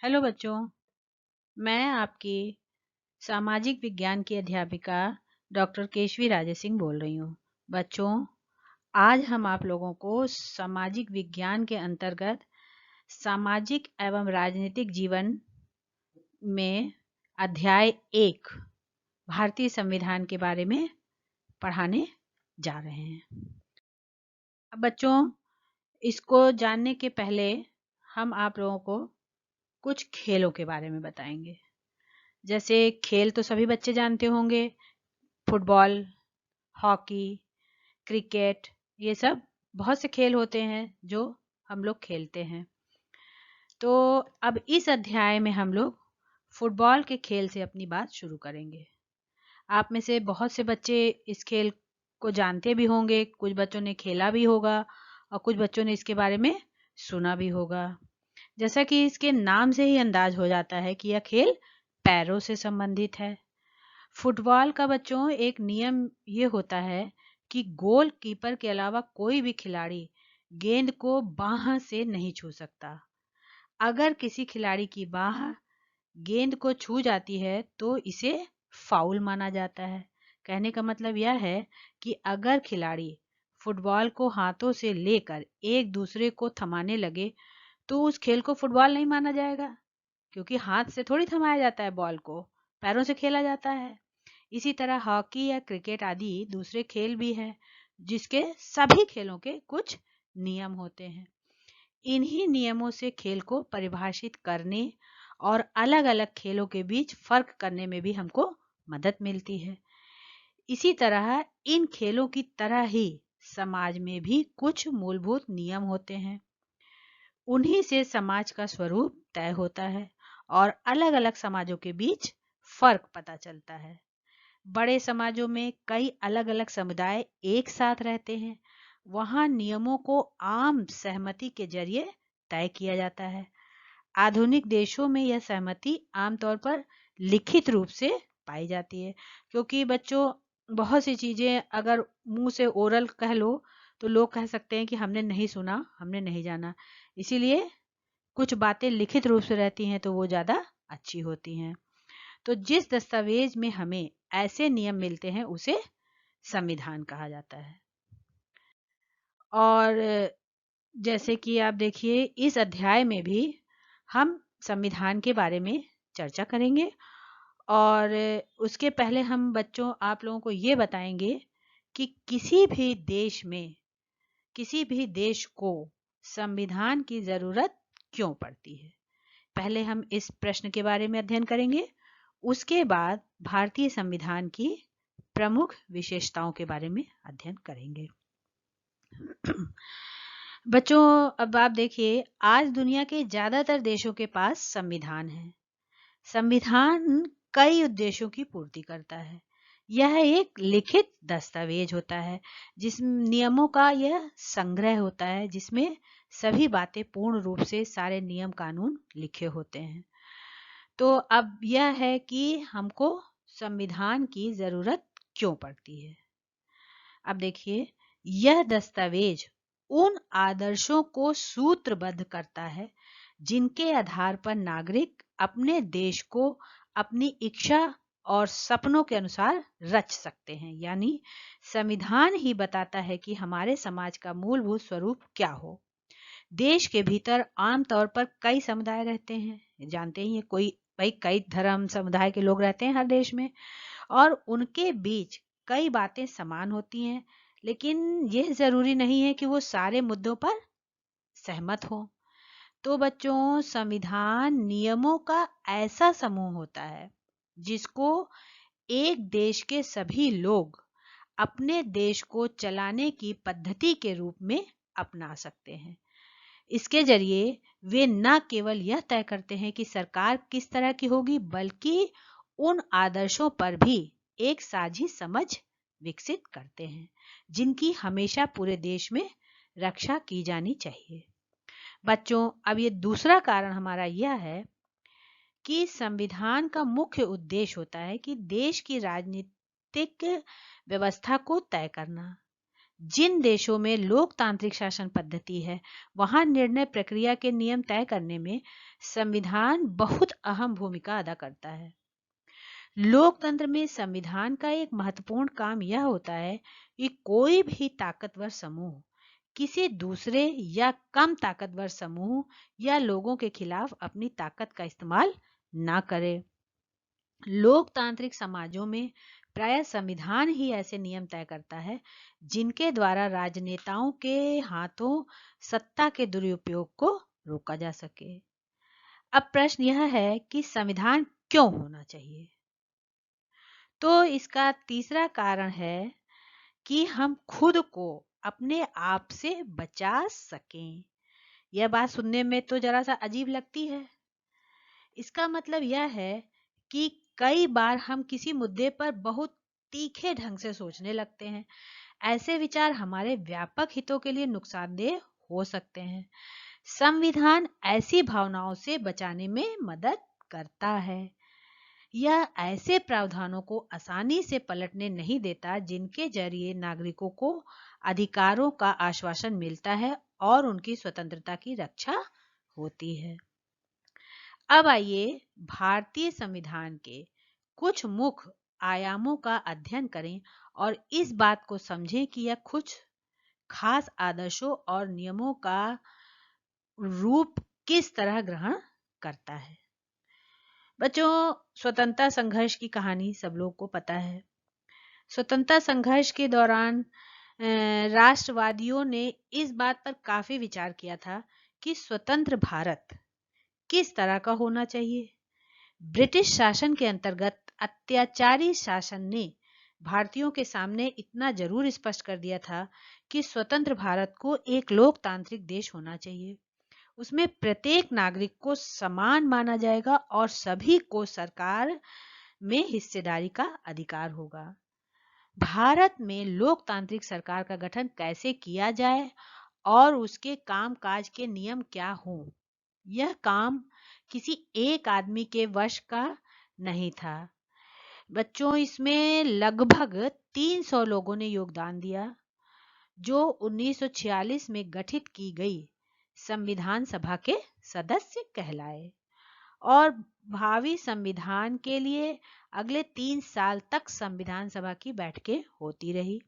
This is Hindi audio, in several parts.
हेलो बच्चों, मैं आपकी सामाजिक विज्ञान की अध्यापिका डॉक्टर केशवी राजे सिंह बोल रही हूँ। बच्चों, आज हम आप लोगों को सामाजिक विज्ञान के अंतर्गत सामाजिक एवं राजनीतिक जीवन में अध्याय 1 भारतीय संविधान के बारे में पढ़ाने जा रहे हैं। अब बच्चों, इसको जानने के पहले हम आप लोगों को कुछ खेलों के बारे में बताएंगे। जैसे खेल तो सभी बच्चे जानते होंगे, फुटबॉल, हॉकी, क्रिकेट, ये सब बहुत से खेल होते हैं जो हम लोग खेलते हैं। तो अब इस अध्याय में हम लोग फुटबॉल के खेल से अपनी बात शुरू करेंगे। आप में से बहुत से बच्चे इस खेल को जानते भी होंगे, कुछ बच्चों ने खेला भी होगा और कुछ बच्चों ने इसके बारे में सुना भी होगा। जैसा कि इसके नाम से ही अंदाज हो जाता है कि यह खेल पैरों से संबंधित है। फुटबॉल का बच्चों एक नियम ये होता है कि गोल कीपर के अलावा कोई भी खिलाड़ी गेंद को बाह से नहीं छू सकता। अगर किसी खिलाड़ी की बाह गेंद को छू जाती है तो इसे फाउल माना जाता है। कहने का मतलब यह है कि अगर खिलाड़ी फुटबॉल को हाथों से लेकर एक दूसरे को थमाने लगे तो उस खेल को फुटबॉल नहीं माना जाएगा, क्योंकि हाथ से थोड़ी थमाया जाता है, बॉल को पैरों से खेला जाता है। इसी तरह हॉकी या क्रिकेट आदि दूसरे खेल भी हैं, जिसके सभी खेलों के कुछ नियम होते हैं। इन्हीं नियमों से खेल को परिभाषित करने और अलग अलग खेलों के बीच फर्क करने में भी हमको मदद मिलती है। इसी तरह इन खेलों की तरह ही समाज में भी कुछ मूलभूत नियम होते हैं। उन्हीं से समाज का स्वरूप तय होता है और अलग अलग समाजों के बीच फर्क पता चलता है। बड़े समाजों में कई अलग अलग समुदाय एक साथ रहते हैं। वहां नियमों को आम सहमति के जरिए तय किया जाता है। आधुनिक देशों में यह सहमति आमतौर पर लिखित रूप से पाई जाती है, क्योंकि बच्चों बहुत सी चीजें अगर मुंह से ओरल कह लो तो लोग कह सकते हैं कि हमने नहीं सुना, हमने नहीं जाना। इसीलिए कुछ बातें लिखित रूप से रहती हैं तो वो ज्यादा अच्छी होती हैं। तो जिस दस्तावेज में हमें ऐसे नियम मिलते हैं उसे संविधान कहा जाता है। और जैसे कि आप देखिए, इस अध्याय में भी हम संविधान के बारे में चर्चा करेंगे। और उसके पहले हम बच्चों आप लोगों को ये बताएंगे कि किसी भी देश को संविधान की जरूरत क्यों पड़ती है। पहले हम इस प्रश्न के बारे में अध्ययन करेंगे, उसके बाद भारतीय संविधान की प्रमुख विशेषताओं के बारे में अध्ययन करेंगे। बच्चों, अब आप देखिए, आज दुनिया के ज्यादातर देशों के पास संविधान है। संविधान कई उद्देश्यों की पूर्ति करता है। यह एक लिखित दस्तावेज होता है, जिस नियमों का यह संग्रह होता है, जिसमें सभी बातें पूर्ण रूप से सारे नियम कानून लिखे होते हैं। तो अब यह है कि हमको संविधान की जरूरत क्यों पड़ती है। अब देखिए, यह दस्तावेज उन आदर्शों को सूत्रबद्ध करता है जिनके आधार पर नागरिक अपने देश को अपनी इच्छा और सपनों के अनुसार रच सकते हैं। यानी संविधान ही बताता है कि हमारे समाज का मूलभूत स्वरूप क्या हो। देश के भीतर आमतौर पर कई समुदाय रहते हैं, जानते ही हैं, कोई भाई कई धर्म समुदाय के लोग रहते हैं हर देश में, और उनके बीच कई बातें समान होती हैं, लेकिन यह जरूरी नहीं है कि वो सारे मुद्दों पर सहमत हो। तो बच्चों, संविधान नियमों का ऐसा समूह होता है जिसको एक देश के सभी लोग अपने देश को चलाने की पद्धति के रूप में अपना सकते हैं। इसके जरिए वे न केवल यह तय करते हैं कि सरकार किस तरह की होगी, बल्कि उन आदर्शों पर भी एक साझी समझ विकसित करते हैं जिनकी हमेशा पूरे देश में रक्षा की जानी चाहिए। बच्चों, अब ये दूसरा कारण हमारा यह है कि संविधान का मुख्य उद्देश्य होता है कि देश की राजनीतिक व्यवस्था को तय करना। जिन देशों में लोकतांत्रिक शासन पद्धति है, वहां निर्णय प्रक्रिया के नियम तय करने में संविधान बहुत अहम भूमिका अदा करता है। लोकतंत्र में संविधान का एक महत्वपूर्ण काम यह होता है कि कोई भी ताकतवर समूह किसी दूसरे या कम ताकतवर समूह या लोगों के खिलाफ अपनी ताकत का इस्तेमाल ना करे। लोकतांत्रिक समाजों में प्रायः संविधान ही ऐसे नियम तय करता है जिनके द्वारा राजनेताओं के हाथों सत्ता के दुरुपयोग को रोका जा सके। अब प्रश्न यह है कि संविधान क्यों होना चाहिए? तो इसका तीसरा कारण है कि हम खुद को अपने आप से बचा सकें। यह बात सुनने में तो जरा सा अजीब लगती है। इसका मतलब यह है कि कई बार हम किसी मुद्दे पर बहुत तीखे ढंग से सोचने लगते हैं। ऐसे विचार हमारे व्यापक हितों के लिए नुकसानदेह हो सकते हैं। संविधान ऐसी भावनाओं से बचाने में मदद करता है। यह ऐसे प्रावधानों को आसानी से पलटने नहीं देता जिनके जरिए नागरिकों को अधिकारों का आश्वासन मिलता है और उनकी स्वतंत्रता की रक्षा होती है। अब आइए भारतीय संविधान के कुछ मुख्य आयामों का अध्ययन करें और इस बात को समझें कि यह कुछ खास आदर्शों और नियमों का रूप किस तरह ग्रहण करता है। बच्चों, स्वतंत्रता संघर्ष की कहानी सब लोग को पता है। स्वतंत्रता संघर्ष के दौरान राष्ट्रवादियों ने इस बात पर काफी विचार किया था कि स्वतंत्र भारत किस तरह का होना चाहिए। ब्रिटिश शासन के अंतर्गत अत्याचारी शासन ने भारतीयों के सामने इतना जरूर स्पष्ट कर दिया था कि स्वतंत्र भारत को एक लोकतांत्रिक देश होना चाहिए। उसमें प्रत्येक नागरिक को समान माना जाएगा और सभी को सरकार में हिस्सेदारी का अधिकार होगा। भारत में लोकतांत्रिक सरकार का गठन कैसे किया जाए और उसके कामकाज के नियम क्या हों, यह काम किसी एक आदमी के वश का नहीं था। बच्चों, इसमें लगभग 300 लोगों ने योगदान दिया जो 1946 में गठित की गई संविधान सभा के सदस्य कहलाए और भावी संविधान के लिए अगले 3 साल तक संविधान सभा की बैठकें होती रही।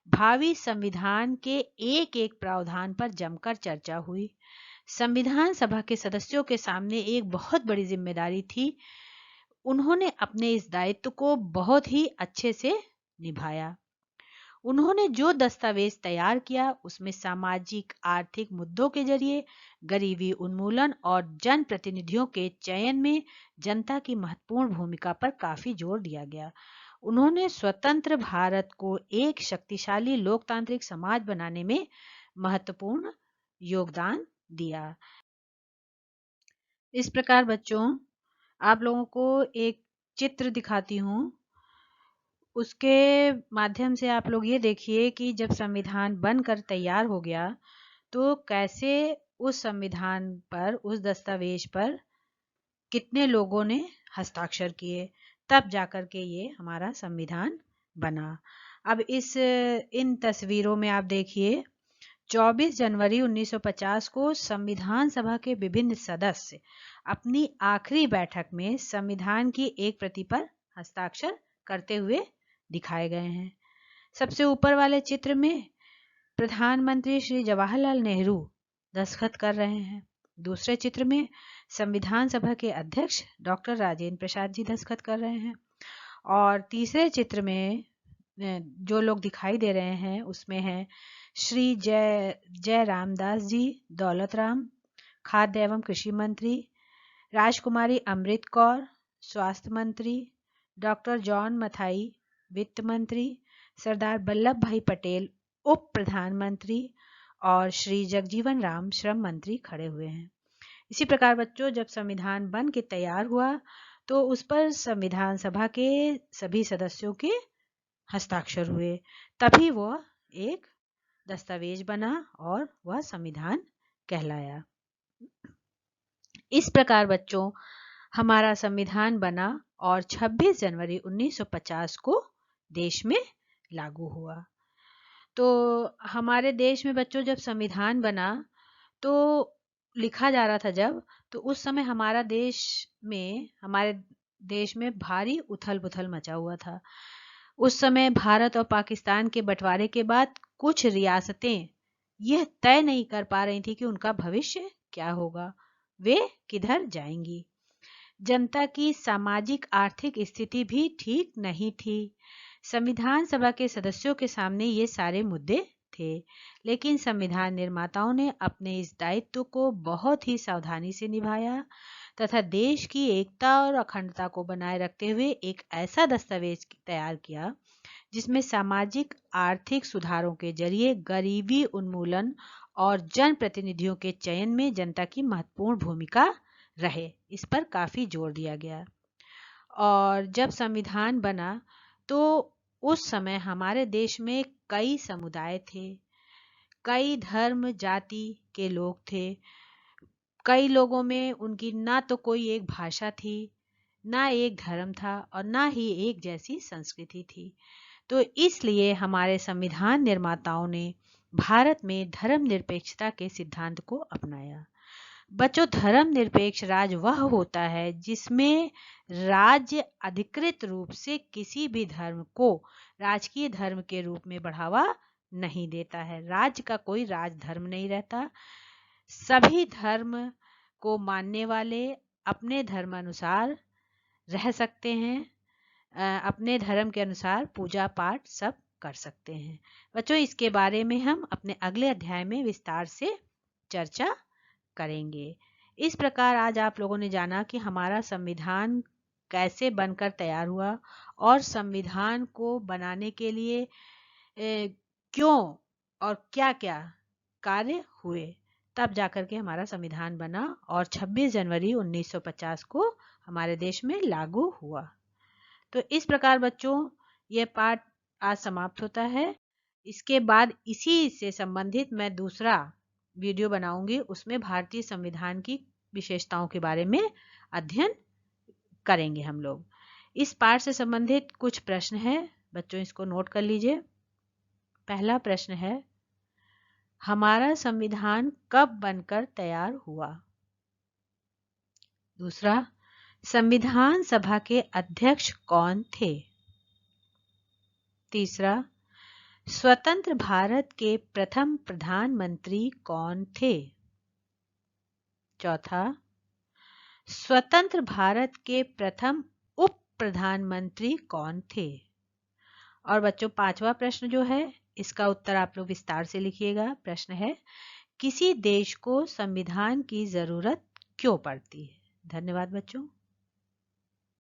भावी संविधान के एक एक प्रावधान पर जमकर चर्चा हुई। संविधान सभा के सदस्यों के सामने एक बहुत बड़ी जिम्मेदारी थी। उन्होंने अपने इस दायित्व को बहुत ही अच्छे से निभाया। उन्होंने जो दस्तावेज तैयार किया उसमें सामाजिक आर्थिक मुद्दों के जरिए गरीबी उन्मूलन और जनप्रतिनिधियों के चयन में जनता की महत्वपूर्ण भूमिका पर काफी जोर दिया गया। उन्होंने स्वतंत्र भारत को एक शक्तिशाली लोकतांत्रिक समाज बनाने में महत्वपूर्ण योगदान दिया। इस प्रकार बच्चों, आप लोगों को एक चित्र दिखाती हूँ। उसके माध्यम से आप लोग ये देखिए कि जब संविधान बनकर तैयार हो गया तो कैसे उस संविधान पर, उस दस्तावेज पर कितने लोगों ने हस्ताक्षर किए, तब जाकर के ये हमारा संविधान बना। अब इन तस्वीरों में आप देखिए 24 जनवरी 1950 को संविधान सभा के विभिन्न सदस्य अपनी आखिरी बैठक में संविधान की एक प्रति पर हस्ताक्षर करते हुए दिखाए गए हैं। सबसे ऊपर वाले चित्र में प्रधानमंत्री श्री जवाहरलाल नेहरू दस्तखत कर रहे हैं। दूसरे चित्र में संविधान सभा के अध्यक्ष डॉक्टर राजेंद्र प्रसाद जी दस्तखत कर रहे हैं और तीसरे चित्र में जो लोग दिखाई दे रहे हैं उसमें हैं श्री जय रामदास जी दौलत राम, खाद्य एवं कृषि मंत्री, राजकुमारी अमृत कौर स्वास्थ्य मंत्री, डॉक्टर जॉन मथाई वित्त मंत्री, सरदार वल्लभ भाई पटेल उप प्रधानमंत्री और श्री जगजीवन राम श्रम मंत्री खड़े हुए हैं। इसी प्रकार बच्चों, जब संविधान बन के तैयार हुआ तो उस पर संविधान सभा के सभी सदस्यों के हस्ताक्षर हुए, तभी वह एक दस्तावेज बना और वह संविधान कहलाया। इस प्रकार बच्चों, हमारा संविधान बना और 26 जनवरी 1950 को देश में लागू हुआ। तो हमारे देश में बच्चों जब संविधान बना तो लिखा जा रहा था जब, तो उस समय हमारे देश में भारी उथल पुथल मचा हुआ था। उस समय भारत और पाकिस्तान के बंटवारे के बाद कुछ रियासतें यह तय नहीं कर पा रही थी कि उनका भविष्य क्या होगा, वे किधर जाएंगी। जनता की सामाजिक आर्थिक स्थिति भी ठीक नहीं थी। संविधान सभा के सदस्यों के सामने ये सारे मुद्दे थे, लेकिन संविधान निर्माताओं ने अपने इस दायित्व को बहुत ही सावधानी से निभाया तथा देश की एकता और अखंडता को बनाए रखते हुए एक ऐसा दस्तावेज तैयार किया जिसमें सामाजिक आर्थिक सुधारों के जरिए गरीबी उन्मूलन और जनप्रतिनिधियों के चयन में जनता की महत्वपूर्ण भूमिका रहे, इस पर काफी जोर दिया गया। और जब संविधान बना तो उस समय हमारे देश में कई समुदाय थे, कई धर्म जाति के लोग थे। कई लोगों में उनकी ना तो कोई एक भाषा थी, ना एक धर्म था और ना ही एक जैसी संस्कृति थी। तो इसलिए हमारे संविधान निर्माताओं ने भारत में धर्मनिरपेक्षता के सिद्धांत को अपनाया। बच्चों, धर्मनिरपेक्ष राज वह होता है जिसमें राज्य अधिकृत रूप से किसी भी धर्म को राजकीय धर्म के रूप में बढ़ावा नहीं देता है। राज्य का कोई राज धर्म नहीं रहता। सभी धर्म को मानने वाले अपने धर्म अनुसार रह सकते हैं, अपने धर्म के अनुसार पूजा पाठ सब कर सकते हैं। बच्चों, इसके बारे में हम अपने अगले अध्याय में विस्तार से चर्चा करेंगे। इस प्रकार आज आप लोगों ने जाना कि हमारा संविधान कैसे बनकर तैयार हुआ और संविधान को बनाने के लिए क्यों और क्या-क्या कार्य हुए, तब जाकर के हमारा संविधान बना और 26 जनवरी 1950 को हमारे देश में लागू हुआ। तो इस प्रकार बच्चों ये पाठ आज समाप्त होता है। इसके बाद इसी से संबंधित मैं दूसरा वीडियो बनाऊंगी, उसमें भारतीय संविधान की विशेषताओं के बारे में अध्ययन करेंगे हम लोग। इस पाठ से संबंधित कुछ प्रश्न है बच्चों, इसको नोट कर लीजिए। पहला प्रश्न है, हमारा संविधान कब बनकर तैयार हुआ? दूसरा, संविधान सभा के अध्यक्ष कौन थे? तीसरा, स्वतंत्र भारत के प्रथम प्रधानमंत्री कौन थे? चौथा, स्वतंत्र भारत के प्रथम उप प्रधानमंत्री कौन थे? और बच्चों, पांचवा प्रश्न जो है इसका उत्तर आप लोग विस्तार से लिखिएगा। प्रश्न है, किसी देश को संविधान की जरूरत क्यों पड़ती है? धन्यवाद बच्चों।